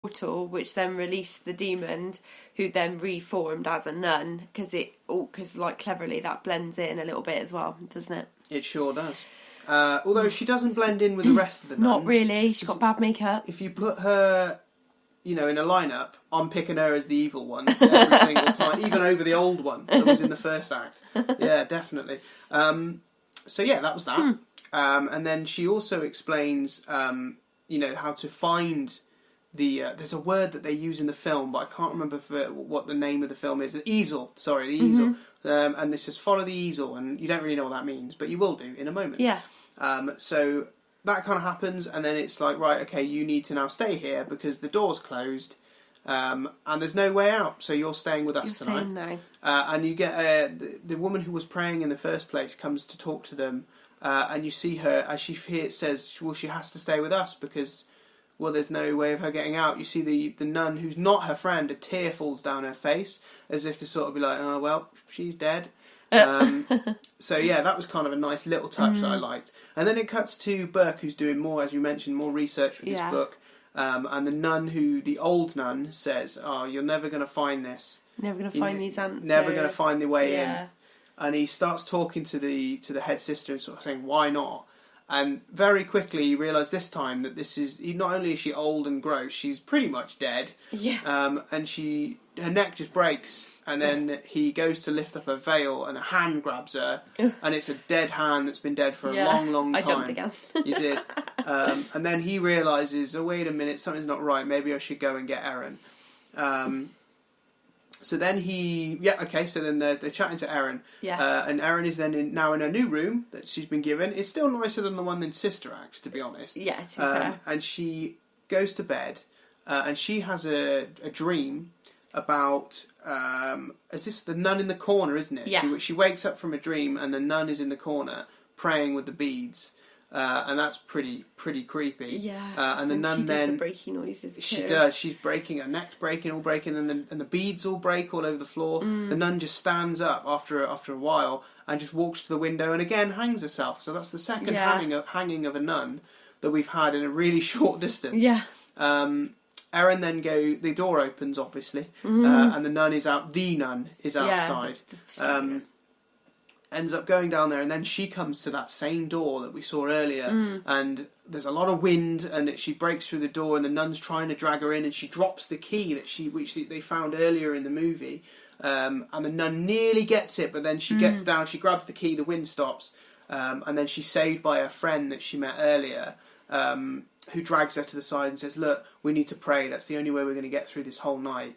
portal, which then released the demon, who then reformed as a nun, because like cleverly that blends in a little bit as well, doesn't it? It sure does. Although she doesn't blend in with the rest of the nuns. Not really. She's got bad makeup. If you put her, in a lineup, I'm picking her as the evil one every single time, even over the old one that was in the first act. Yeah, definitely. So yeah, that was that. And then she also explains, how to find there's a word that they use in the film, but I can't remember what the name of the film is. The easel. Sorry, the easel. And this says follow the easel, and you don't really know what that means, but you will do in a moment. Yeah. So that kind of happens, and then it's like, right, okay, you need to now stay here because the door's closed, and there's no way out. So you're staying with us tonight. Staying now. And you get the woman who was praying in the first place comes to talk to them, and you see her as she says, well, she has to stay with us because, well, there's no way of her getting out. You see the nun who's not her friend, a tear falls down her face as if to sort of be like, oh, well, she's dead. So yeah, that was kind of a nice little touch that I liked. And then it cuts to Burke, who's doing more, as you mentioned, more research for this book. And the old nun says, oh, you're never going to find this. Never going to find these answers. Never going to find the way in. And he starts talking to the head sister and sort of saying, why not? And very quickly you realise this time that not only is she old and gross, she's pretty much dead. Yeah. And her neck just breaks, and then he goes to lift up her veil, and a hand grabs her, and it's a dead hand that's been dead for a long, long time. I jumped again. You did. And then he realises, oh, wait a minute, something's not right. Maybe I should go and get Erin. So then so then they're chatting to Erin. Yeah. And Erin is then now in her new room that she's been given. It's still nicer than the one in Sister Act, to be honest. Yeah, to be fair. And she goes to bed, and she has a dream about, is this the nun in the corner, isn't it? Yeah. She wakes up from a dream, and the nun is in the corner praying with the beads. And that's pretty creepy. Yeah. And the nun then the breaking noises too. She does. She's breaking. Her neck's breaking, and the beads all break all over the floor. The nun just stands up after a while and just walks to the window and again hangs herself. So that's the second hanging of a nun that we've had in a really short distance. Yeah. Erin then the door opens obviously, and the nun is out. The nun is outside. Ends up going down there, and then she comes to that same door that we saw earlier, and there's a lot of wind, and she breaks through the door, and the nun's trying to drag her in, and she drops the key which they found earlier in the movie, and the nun nearly gets it, but then she gets down, she grabs the key, the wind stops, and then she's saved by her friend that she met earlier, who drags her to the side and says, look, we need to pray, that's the only way we're going to get through this whole night.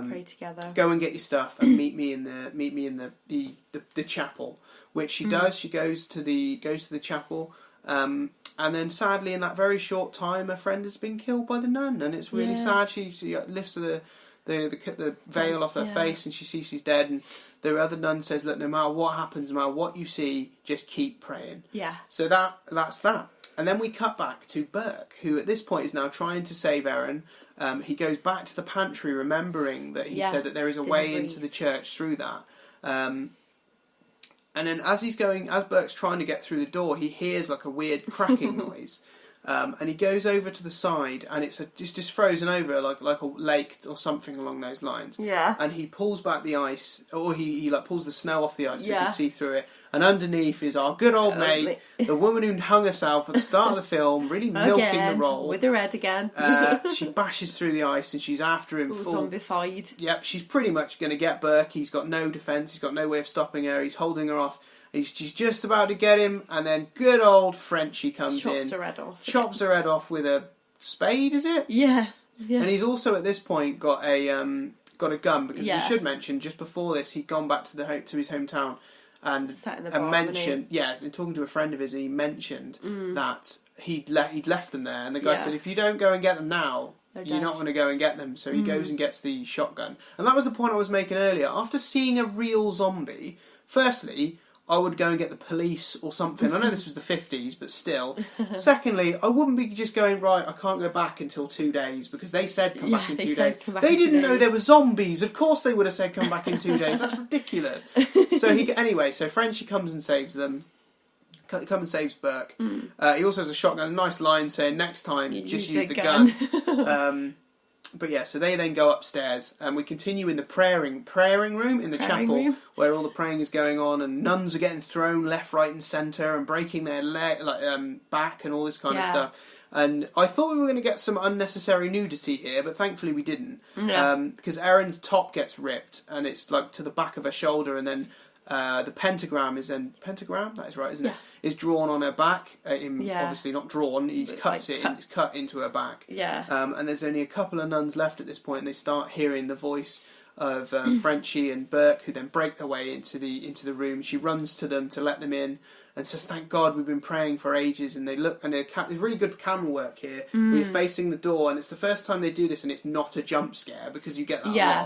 Pray together. Go and get your stuff and meet me in the chapel, which she does. She goes to the chapel, and then sadly, in that very short time, her friend has been killed by the nun, and it's really sad. She lifts the veil off her face, and she sees she's dead. And the other nun says, "Look, no matter what happens, no matter what you see, just keep praying." Yeah. So that's that. And then we cut back to Burke, who at this point is now trying to save Erin. He goes back to the pantry, remembering that he said that there is a way into the church through that. And then as Burke's trying to get through the door, he hears like a weird cracking noise. And he goes over to the side, and it's just frozen over, like a lake or something along those lines. Yeah. And he pulls back the ice, or he pulls the snow off the ice so you can see through it. And underneath is our good old mate, the woman who hung herself at the start of the film, really milking the role. With her head again. She bashes through the ice, and she's after him full. Zombified. Yep, she's pretty much going to get Burke. He's got no defence. He's got no way of stopping her. He's holding her off. She's just about to get him, and then good old Frenchie comes in. Chops her head off. Chops her head off with a spade, is it? Yeah. And he's also at this point got a gun, because we should mention just before this he'd gone back to his hometown and mentioned and talking to a friend of his, and he mentioned that he'd left them there, and the guy said, if you don't go and get them now, you're not going to go and get them. So he goes and gets the shotgun, and that was the point I was making earlier. After seeing a real zombie, firstly, I would go and get the police or something. I know this was the 50s, but still. Secondly, I wouldn't be just going, right, I can't go back until 2 days, because they said come back in 2 days. They didn't know there were zombies. Of course they would have said come back in 2 days. That's ridiculous. So Frenchie comes and saves them. Comes and saves Burke. He also has a shotgun. A nice line saying, next time, just use the gun. But yeah, so they then go upstairs, and we continue in the praying room in the chapel, where all the praying is going on, and nuns are getting thrown left, right, and centre, and breaking their back and all this kind of stuff. And I thought we were going to get some unnecessary nudity here, but thankfully we didn't, because Erin's top gets ripped, and it's like to the back of her shoulder, and then the pentagram, that is right, isn't it? Is drawn on her back. Obviously not drawn. He cuts it. It's cut into her back. Yeah. And there's only a couple of nuns left at this point, and they start hearing the voice of Frenchie and Burke, who then break their way into the room. She runs to them to let them in, and says, "Thank God, we've been praying for ages." And they look, and there's really good camera work here. We're facing the door, and it's the first time they do this, and it's not a jump scare, because you get that a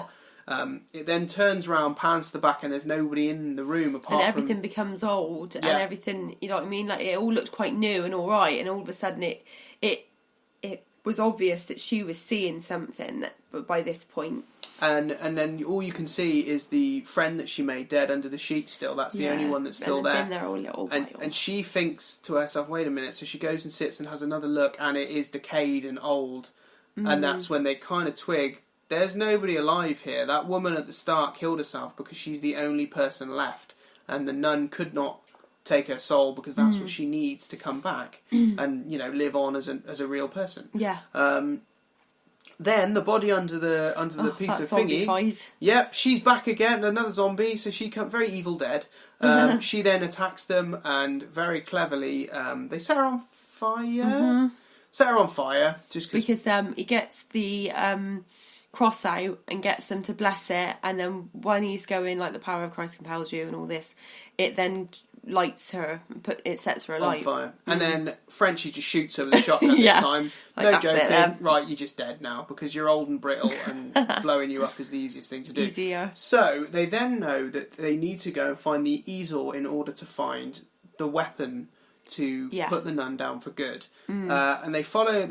lot. It then turns around, pans to the back, and there's nobody in the room apart from... And everything becomes old, and everything, you know what I mean? Like, it all looked quite new and all right, and all of a sudden it was obvious that she was seeing something by this point. And then all you can see is the friend that she made dead under the sheet still. That's the only one that's still there. Been there all a little while. And she thinks to herself, wait a minute, so she goes and sits and has another look, and it is decayed and old. And that's when they kind of twig... There's nobody alive here. That woman at the start killed herself because she's the only person left. And the nun could not take her soul because that's what she needs to come back and, you know, live on as a real person. Yeah. Then the body under the piece of thingy. Yep, she's back again. Another zombie. So she very Evil Dead. She then attacks them, and very cleverly they set her on fire. Set her on fire because he gets the cross out and gets them to bless it, and then when he's going like the power of Christ compels you and all this, it then lights her, it sets her alight. On fire. And then Frenchie just shoots her with a shotgun this time. Like, no joking. Right, you're just dead now because you're old and brittle, and blowing you up is the easiest thing to do. Easier. So they then know that they need to go and find the easel in order to find the weapon to put the nun down for good. And they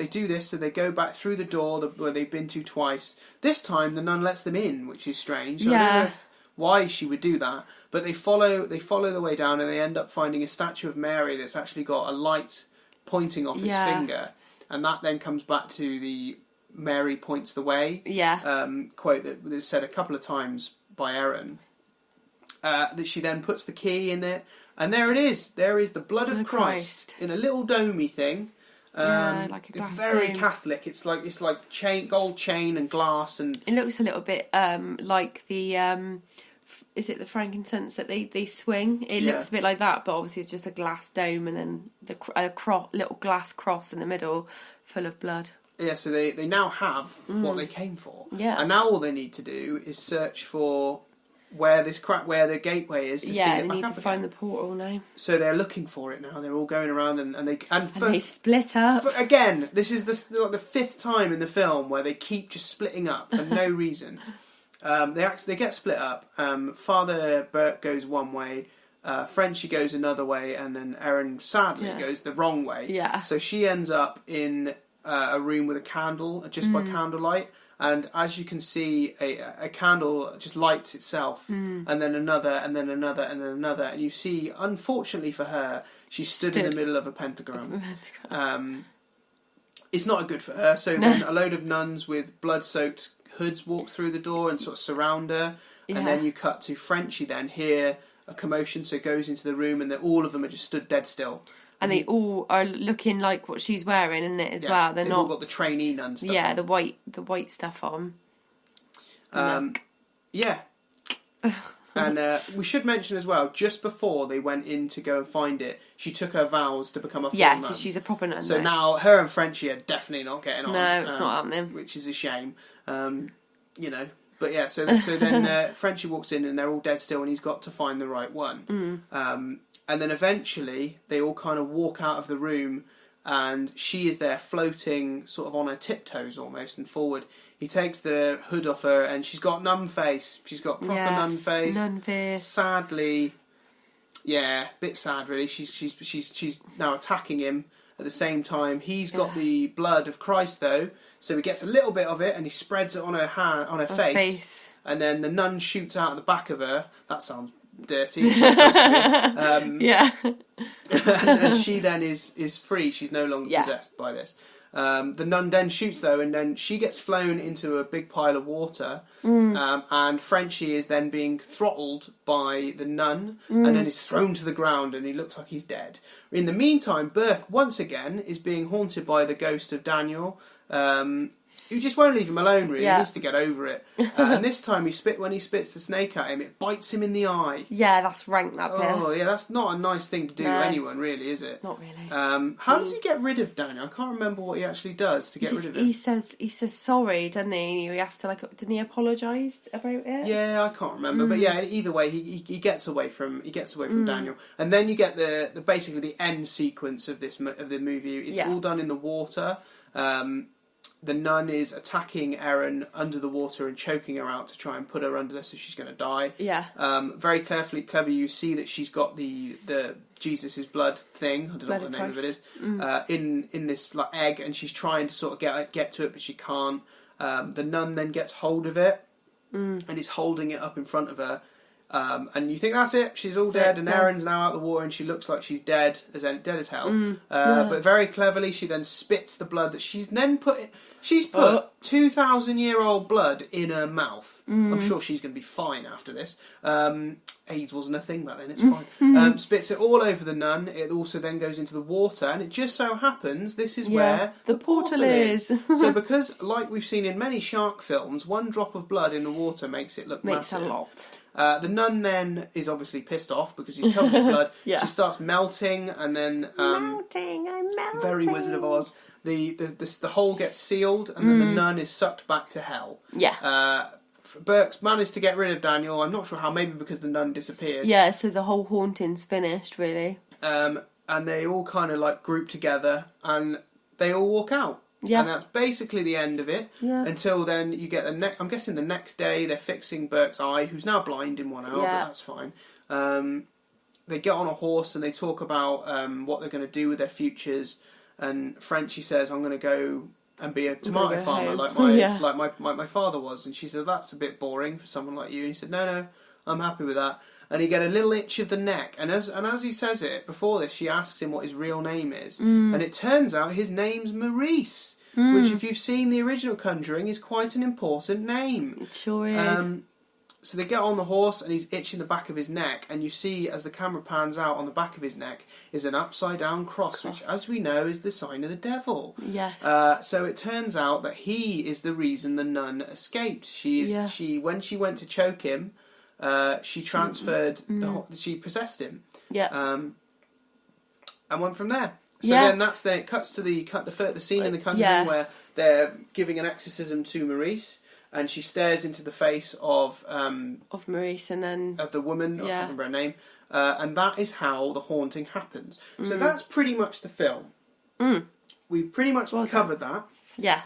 do this, so they go back through the door where they've been to twice. This time the nun lets them in, which is strange. So I don't know why she would do that, but they follow the way down, and they end up finding a statue of Mary that's actually got a light pointing off its finger, and that then comes back to the Mary points the way quote that is said a couple of times by Erin, that she then puts the key in it. And there it is. There is the blood of Christ in a little domey thing. Like a glass. It's very dome. Catholic. It's like gold chain and glass, and it looks a little bit like the is it the frankincense that they swing? It looks a bit like that, but obviously it's just a glass dome, and then little glass cross in the middle, full of blood. Yeah, so they now have what they came for. Yeah, and now all they need to do is search for where the gateway is to see it back up again. Yeah, they need to find the portal now. So they're looking for it now. They're all going around and they split up. Again, this is the fifth time in the film where they keep just splitting up for no reason. They get split up. Father Burke goes one way, Frenchie goes another way, and then Erin sadly goes the wrong way. Yeah. So she ends up in a room with a candle, just by candlelight. And as you can see, a candle just lights itself, and then another, and then another, and then another. And you see, unfortunately for her, she stood in the middle of a pentagram. It's not good for her. So then a load of nuns with blood-soaked hoods walk through the door and sort of surround her. Yeah. And then you cut to Frenchie then hear a commotion, so goes into the room, and all of them are just stood dead still. And they all are looking like what she's wearing, isn't it, as well? They've all got the trainee nun stuff on. the white stuff on. Yeah. And we should mention as well, just before they went in to go and find it, she took her vows to become a full nun. Yeah, so she's a proper nun. So now her and Frenchie are definitely not getting on. No, it's not happening. Which is a shame. You know. But yeah, so then Frenchie walks in and they're all dead still, and he's got to find the right one. And then eventually they all kind of walk out of the room, and she is there floating sort of on her tiptoes almost and forward. He takes the hood off her, and she's got nun face. She's got proper nun face. Nun face. Sadly, a bit sad really. She's now attacking him at the same time. He's got the blood of Christ though, so he gets a little bit of it and he spreads it on her face. And then the nun shoots out of the back of her. That sounds dirty. And she then is free. She's no longer possessed by this. The nun then shoots though, and then she gets flown into a big pile of water, and Frenchie is then being throttled by the nun, and then is thrown to the ground, and he looks like he's dead. In the meantime, Burke once again is being haunted by the ghost of Daniel, who just won't leave him alone, really. He needs to get over it. And this time, when he spits the snake at him, it bites him in the eye. Yeah, that's rank, that bit. Oh, yeah, that's not a nice thing to do to anyone, really, is it? Not really. How does he get rid of Daniel? I can't remember what he actually does to get rid of him. He says sorry, doesn't he? He has to, didn't he apologise about it? Yeah, I can't remember. But yeah, either way, he gets away from Daniel. And then you get the basically the end sequence of the movie. It's all done in the water. The nun is attacking Erin under the water and choking her out to try and put her under there so she's going to die. Yeah. Very clever. You see that she's got the Jesus' blood thing. I don't know what the name of it is. In this egg, and she's trying to sort of get to it, but she can't. The nun then gets hold of it and is holding it up in front of her. And you think that's it, she's all dead, and Erin's now out of the water, and she looks like she's dead as hell. But very cleverly, she then spits the blood that she's then put. She's put 2,000-year-old blood in her mouth. I'm sure she's going to be fine after this. AIDS wasn't a thing back then, it's fine. Spits it all over the nun. It also then goes into the water, and it just so happens this is where the portal is. So because, like we've seen in many shark films, one drop of blood in the water makes it look massive. Makes a lot. The nun then is obviously pissed off because he's covered in blood. She starts melting, and then I'm melting. Very Wizard of Oz. The hole gets sealed, and then the nun is sucked back to hell. Yeah. Burke's managed to get rid of Daniel. I'm not sure how. Maybe because the nun disappeared. Yeah. So the whole haunting's finished, really. And they all kind of group together, and they all walk out. Yeah. And that's basically the end of it. Yeah. Until then, you get I'm guessing the next day they're fixing Burke's eye, who's now blind in one eye, but that's fine. They get on a horse and they talk about what they're going to do with their futures. And Frenchie says, "I'm going to go and be a tomato farmer like my father was." And she said, "That's a bit boring for someone like you." And he said, "No, I'm happy with that." And he get a little itch of the neck. And as he says it, before this, she asks him what his real name is. And it turns out his name's Maurice, which, if you've seen the original Conjuring, is quite an important name. It sure is. So they get on the horse, and he's itching the back of his neck. And you see, as the camera pans out, on the back of his neck is an upside-down cross, which, as we know, is the sign of the devil. Yes. So it turns out that he is the reason the nun escaped. When she went to choke him, she transferred she possessed him. Yeah. And went from there. So then it cuts to the scene in the Conjuring where they're giving an exorcism to Maurice, and she stares into the face of Maurice, and then of the woman. I can't remember her name. And that is how the haunting happens. So that's pretty much the film. We've pretty much covered that. Yeah.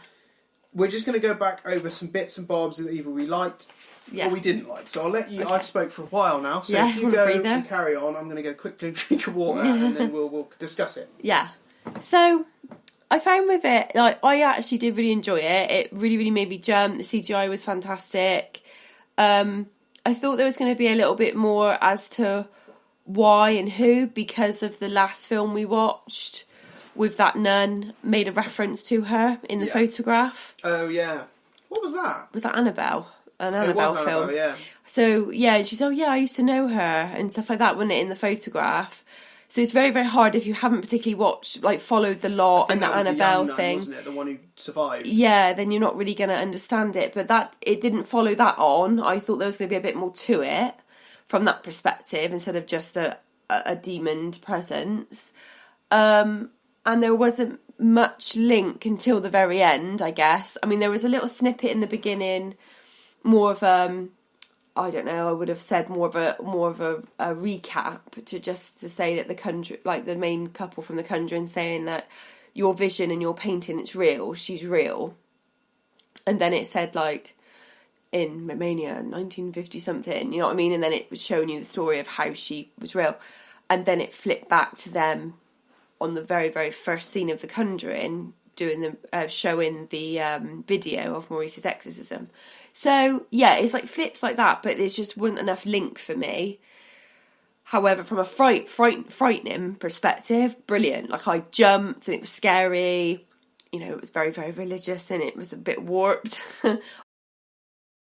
We're just going to go back over some bits and bobs that either we liked or we didn't like. So I'll let you. Okay. I've spoke for a while now, so if you go and carry on, I'm going to get a quick drink of water, and then we'll discuss it. Yeah. So I found with it, I actually did really enjoy it. It really, really made me jump. The CGI was fantastic. I thought there was going to be a little bit more as to why and who, because of the last film we watched with that nun made a reference to her in the photograph. Oh yeah. What was that? Was that Annabelle? An Annabelle film. Annabelle, yeah. So yeah, she's I used to know her and stuff like that, wasn't it, in the photograph? So it's very, very hard if you haven't particularly followed the lot and the Annabelle thing. Wasn't it? The one who survived. Yeah, then you're not really going to understand it. But it didn't follow that on. I thought there was going to be a bit more to it from that perspective instead of just a demon presence. And there wasn't much link until the very end, I guess. I mean, there was a little snippet in the beginning, more of I don't know, I would have said more of a recap to say that the main couple from The Conjuring saying that your vision and your painting, it's real, she's real. And then it said in Romania 1950 something, you know what I mean? And then it was showing you the story of how she was real. And then it flipped back to them on the very, very first scene of The Conjuring doing showing the video of Maurice's exorcism. So, yeah, it's flips like that, but there just wasn't enough link for me. However, from a frightening perspective, brilliant. I jumped and it was scary. you know, it was very, very religious and it was a bit warped.